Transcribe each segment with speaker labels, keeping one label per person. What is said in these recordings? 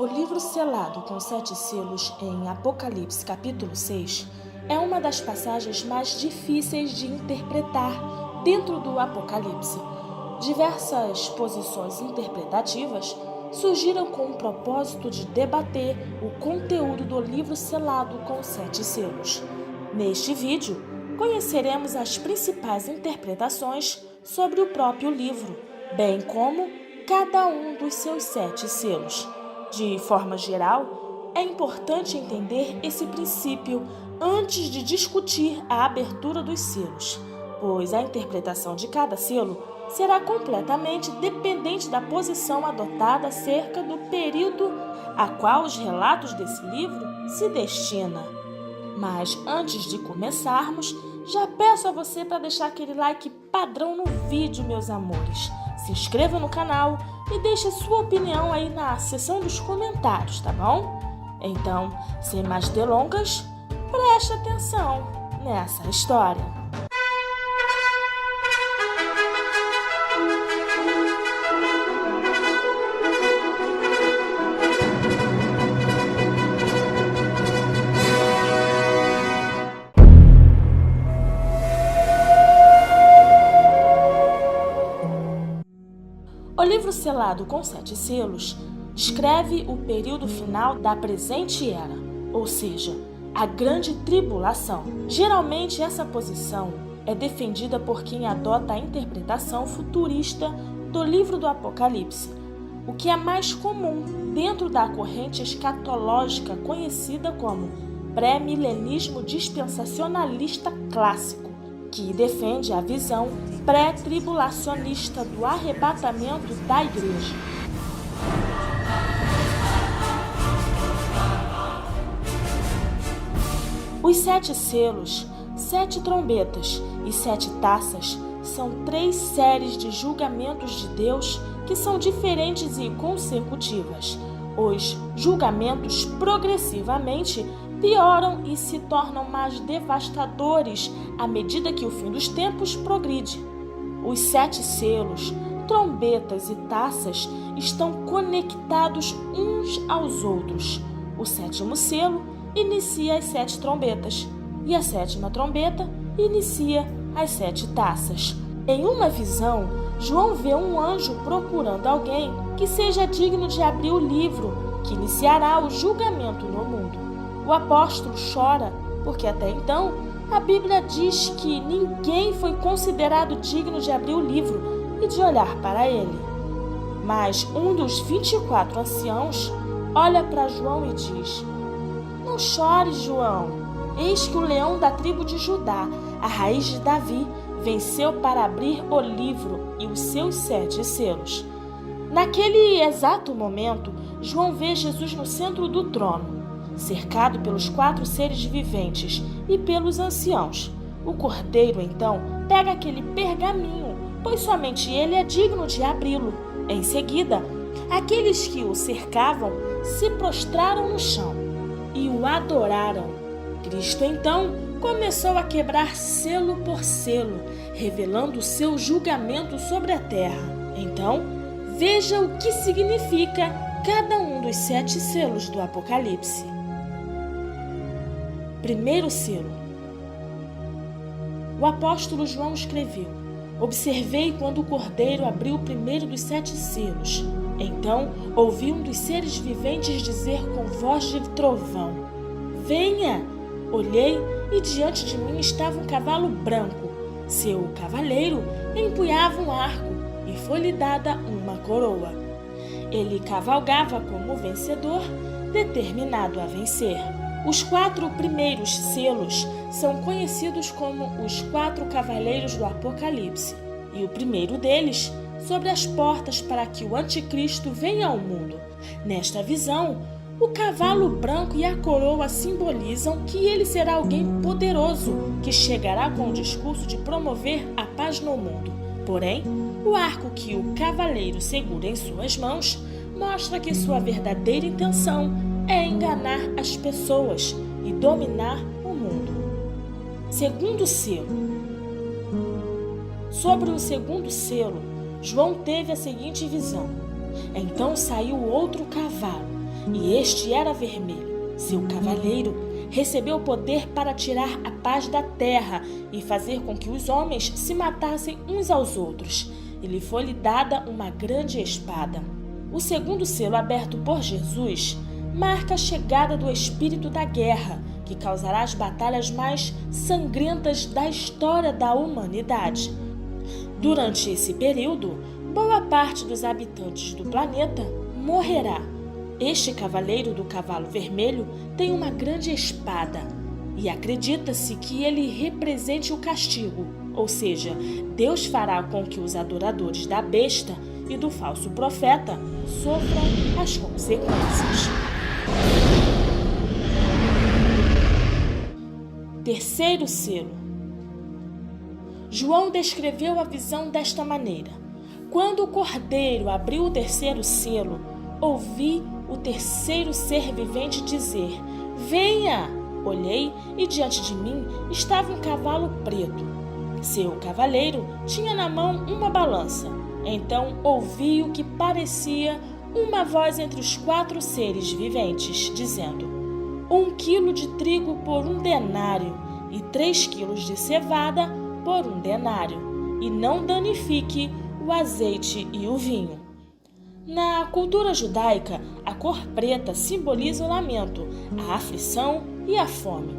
Speaker 1: O livro selado com 7 selos em Apocalipse capítulo 6 é uma das passagens mais difíceis de interpretar dentro do Apocalipse. Diversas posições interpretativas surgiram com o propósito de debater o conteúdo do livro selado com 7 selos. Neste vídeo, conheceremos as principais interpretações sobre o próprio livro, bem como cada um dos seus 7 selos. De forma geral, é importante entender esse princípio antes de discutir a abertura dos selos, pois a interpretação de cada selo será completamente dependente da posição adotada acerca do período a qual os relatos desse livro se destinam. Mas antes de começarmos, já peço a você para deixar aquele like padrão no vídeo, meus amores. Se inscreva no canal e deixe sua opinião aí na seção dos comentários, tá bom? Então, sem mais delongas, preste atenção nessa história. O livro selado com 7 selos descreve o período final da presente era, ou seja, a grande tribulação. Geralmente essa posição é defendida por quem adota a interpretação futurista do livro do Apocalipse, o que é mais comum dentro da corrente escatológica conhecida como pré-milenismo dispensacionalista clássico, que defende a visão pré-tribulacionista do arrebatamento da igreja. Os 7 selos, 7 trombetas e 7 taças são 3 séries de julgamentos de Deus que são diferentes e consecutivas. Os julgamentos progressivamente pioram e se tornam mais devastadores à medida que o fim dos tempos progride. Os 7 selos, trombetas e taças estão conectados uns aos outros. O 7º selo inicia as 7 trombetas e a 7ª trombeta inicia as 7 taças. Em uma visão, João vê um anjo procurando alguém que seja digno de abrir o livro que iniciará o julgamento no mundo. O apóstolo chora porque até então a Bíblia diz que ninguém foi considerado digno de abrir o livro e de olhar para ele. Mas um dos 24 anciãos olha para João e diz: "Não chores, João. Eis que o leão da tribo de Judá, a raiz de Davi, venceu para abrir o livro e os seus 7 selos." Naquele exato momento, João vê Jesus no centro do trono, cercado pelos 4 seres viventes e pelos anciãos. O cordeiro, então, pega aquele pergaminho, pois somente ele é digno de abri-lo. Em seguida, aqueles que o cercavam se prostraram no chão e o adoraram. Cristo, então, começou a quebrar selo por selo, revelando o seu julgamento sobre a terra. Então, veja o que significa cada um dos 7 selos do Apocalipse. Primeiro selo. O apóstolo João escreveu: "Observei quando o cordeiro abriu o primeiro dos 7 selos. Então ouvi um dos seres viventes dizer com voz de trovão: Venha! Olhei e diante de mim estava um cavalo branco. Seu cavaleiro empunhava um arco e foi-lhe dada uma coroa. Ele cavalgava como vencedor, determinado a vencer." Os 4 primeiros selos são conhecidos como os 4 cavaleiros do Apocalipse, e o primeiro deles sobre as portas para que o anticristo venha ao mundo. Nesta visão, o cavalo branco e a coroa simbolizam que ele será alguém poderoso que chegará com o discurso de promover a paz no mundo. Porém, o arco que o cavaleiro segura em suas mãos mostra que sua verdadeira intenção é enganar as pessoas e dominar o mundo. Segundo selo. Sobre o segundo selo, João teve a seguinte visão: Então saiu outro cavalo. e este era vermelho. Seu cavaleiro recebeu poder para tirar a paz da terra e fazer com que os homens se matassem uns aos outros. E lhe foi-lhe dada uma grande espada. O segundo selo aberto por Jesus marca a chegada do espírito da guerra, que causará as batalhas mais sangrentas da história da humanidade. Durante esse período, boa parte dos habitantes do planeta morrerá. Este cavaleiro do cavalo vermelho tem uma grande espada e acredita-se que ele represente o castigo, ou seja, Deus fará com que os adoradores da besta e do falso profeta sofram as consequências. Terceiro selo. João descreveu a visão desta maneira: quando o cordeiro abriu o terceiro selo, ouvi o terceiro ser vivente dizer: venha! Olhei e diante de mim estava um cavalo preto. Seu cavaleiro tinha na mão uma balança. Então ouvi o que parecia uma voz entre os 4 seres viventes, dizendo: 1 quilo de trigo por 1 denário e 3 quilos de cevada por 1 denário, e não danifique o azeite e o vinho. Na cultura judaica, a cor preta simboliza o lamento, a aflição e a fome.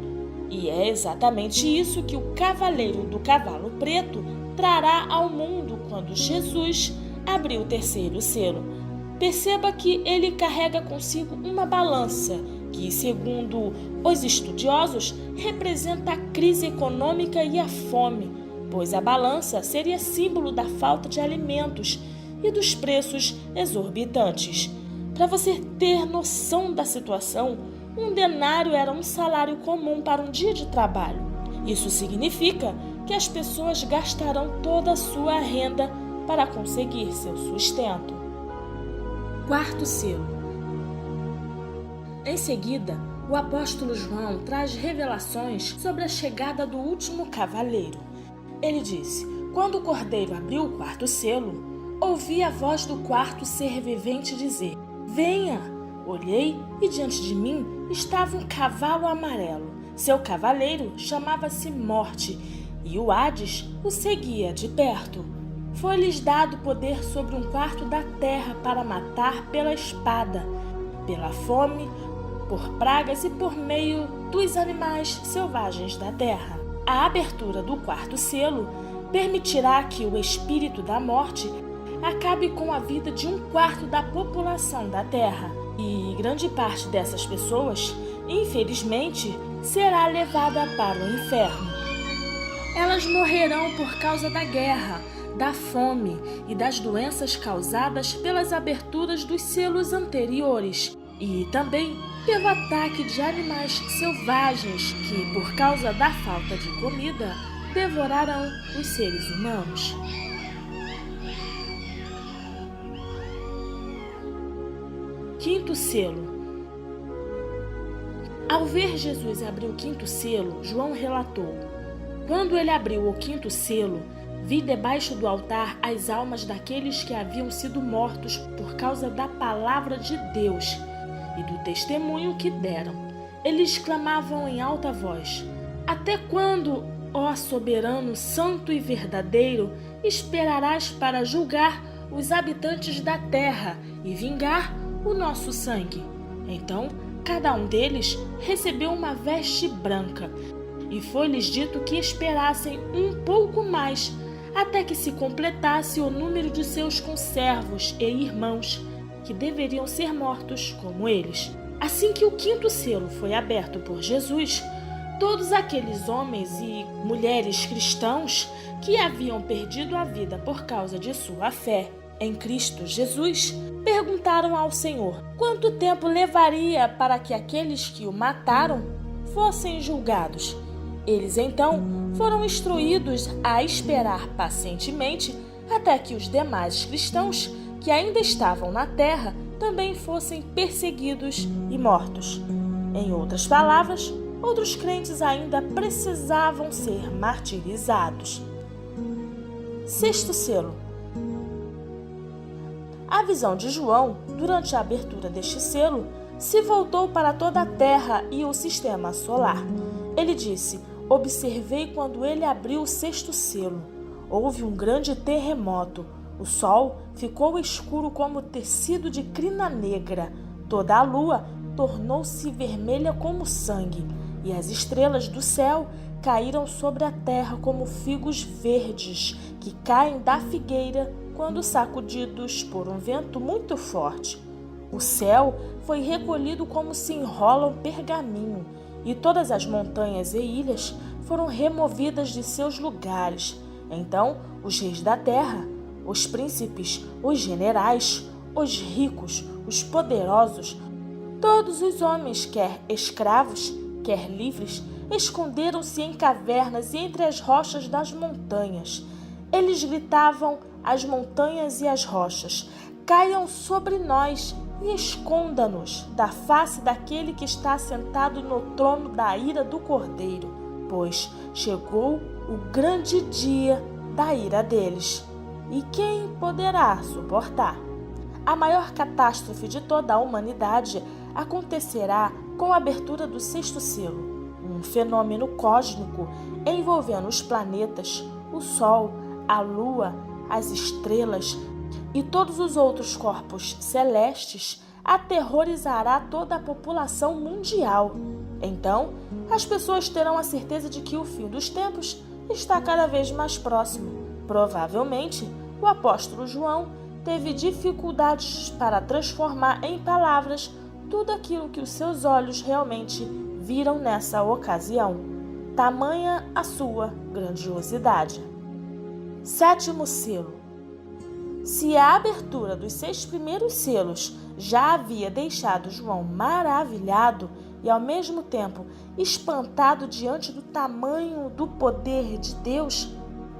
Speaker 1: E é exatamente isso que o cavaleiro do cavalo preto trará ao mundo quando Jesus abrir o terceiro selo. Perceba que ele carrega consigo uma balança, que, segundo os estudiosos, representa a crise econômica e a fome, pois a balança seria símbolo da falta de alimentos e dos preços exorbitantes. Para você ter noção da situação, 1 denário era um salário comum para um dia de trabalho. Isso significa que as pessoas gastarão toda a sua renda para conseguir seu sustento. Quarto selo. Em seguida, o apóstolo João traz revelações sobre a chegada do último cavaleiro. Ele disse: quando o cordeiro abriu o 4º selo, ouvi a voz do 4º ser vivente dizer: venha! Olhei e diante de mim estava um cavalo amarelo. Seu cavaleiro chamava-se Morte e o Hades o seguia de perto. Foi-lhes dado poder sobre 1/4 da terra para matar pela espada, pela fome, por pragas e por meio dos animais selvagens da terra. A abertura do 4º selo permitirá que o espírito da morte acabe com a vida de 1/4 da população da terra. E grande parte dessas pessoas, infelizmente, será levada para o inferno. Elas morrerão por causa da guerra, da fome e das doenças causadas pelas aberturas dos selos anteriores e também pelo ataque de animais selvagens que, por causa da falta de comida, devorarão os seres humanos. Quinto selo. Ao ver Jesus abrir o 5º selo, João relatou: quando ele abriu o 5º selo, vi debaixo do altar as almas daqueles que haviam sido mortos por causa da palavra de Deus e do testemunho que deram. Eles clamavam em alta voz: até quando, ó soberano, santo e verdadeiro, esperarás para julgar os habitantes da terra e vingar o nosso sangue? Então, cada um deles recebeu uma veste branca, e foi-lhes dito que esperassem um pouco mais, até que se completasse o número de seus conservos e irmãos, que deveriam ser mortos como eles. Assim que o 5º selo foi aberto por Jesus, todos aqueles homens e mulheres cristãos que haviam perdido a vida por causa de sua fé em Cristo Jesus, perguntaram ao Senhor quanto tempo levaria para que aqueles que o mataram fossem julgados. Eles então foram instruídos a esperar pacientemente até que os demais cristãos que ainda estavam na terra também fossem perseguidos e mortos. Em outras palavras, outros crentes ainda precisavam ser martirizados. Sexto selo. A visão de João, durante a abertura deste selo, se voltou para toda a Terra e o sistema solar. Ele disse: observei quando ele abriu o sexto selo. Houve um grande terremoto. O sol ficou escuro como tecido de crina negra. Toda a lua tornou-se vermelha como sangue, e as estrelas do céu caíram sobre a terra como figos verdes que caem da figueira quando sacudidos por um vento muito forte. O céu foi recolhido como se enrola um pergaminho, e todas as montanhas e ilhas foram removidas de seus lugares. Então os reis da terra, os príncipes, os generais, os ricos, os poderosos, todos os homens, quer escravos, quer livres, esconderam-se em cavernas e entre as rochas das montanhas. Eles gritavam às montanhas e às rochas: caiam sobre nós e esconda-nos da face daquele que está sentado no trono da ira do Cordeiro, pois chegou o grande dia da ira deles. E quem poderá suportar? A maior catástrofe de toda a humanidade acontecerá com a abertura do sexto selo, um fenômeno cósmico envolvendo os planetas, o Sol, a Lua, as estrelas e todos os outros corpos celestes. Aterrorizará toda a população mundial. Então, as pessoas terão a certeza de que o fim dos tempos está cada vez mais próximo. Provavelmente, o apóstolo João teve dificuldades para transformar em palavras tudo aquilo que os seus olhos realmente viram nessa ocasião. Tamanha a sua grandiosidade. Sétimo selo. Se a abertura dos 6 primeiros selos já havia deixado João maravilhado e ao mesmo tempo espantado diante do tamanho do poder de Deus,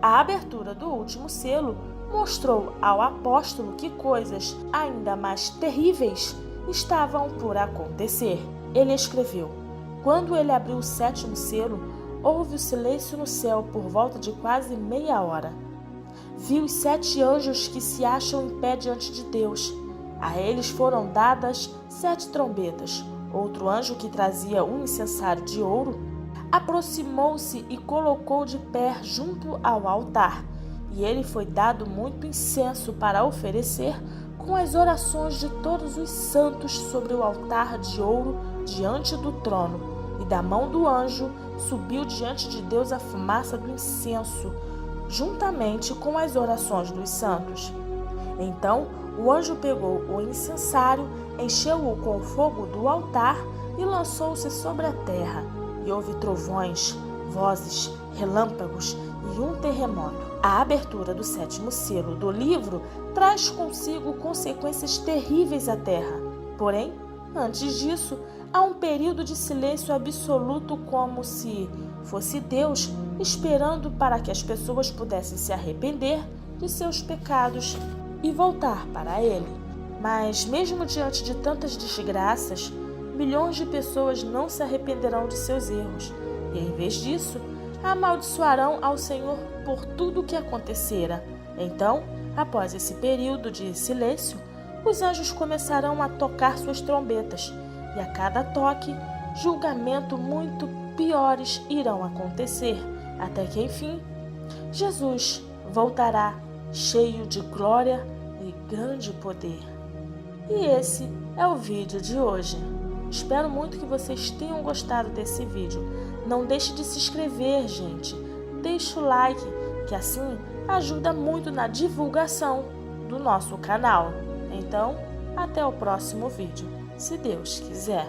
Speaker 1: a abertura do último selo mostrou ao apóstolo que coisas ainda mais terríveis estavam por acontecer. Ele escreveu: quando ele abriu o 7º selo, houve o silêncio no céu por volta de quase meia hora. Vi os 7 anjos que se acham em pé diante de Deus. A eles foram dadas 7 trombetas. Outro anjo, que trazia um incensário de ouro, aproximou-se e colocou de pé junto ao altar. E ele foi dado muito incenso para oferecer com as orações de todos os santos sobre o altar de ouro diante do trono. E da mão do anjo subiu diante de Deus a fumaça do incenso, juntamente com as orações dos santos. Então o anjo pegou o incensário, encheu-o com o fogo do altar e lançou-se sobre a terra. E houve trovões, vozes, relâmpagos e um terremoto. A abertura do 7º selo do livro traz consigo consequências terríveis à terra. Porém, antes disso, há um período de silêncio absoluto, como se fosse Deus esperando para que as pessoas pudessem se arrepender de seus pecados e voltar para Ele. Mas, mesmo diante de tantas desgraças, milhões de pessoas não se arrependerão de seus erros e, em vez disso, amaldiçoarão ao Senhor por tudo o que acontecera. Então, após esse período de silêncio, os anjos começarão a tocar suas trombetas, e a cada toque, julgamento muito piores irão acontecer, até que, enfim, Jesus voltará cheio de glória e grande poder. E esse é o vídeo de hoje. Espero muito que vocês tenham gostado desse vídeo. Não deixe de se inscrever, gente. Deixe o like, que assim ajuda muito na divulgação do nosso canal. Então, até o próximo vídeo, se Deus quiser.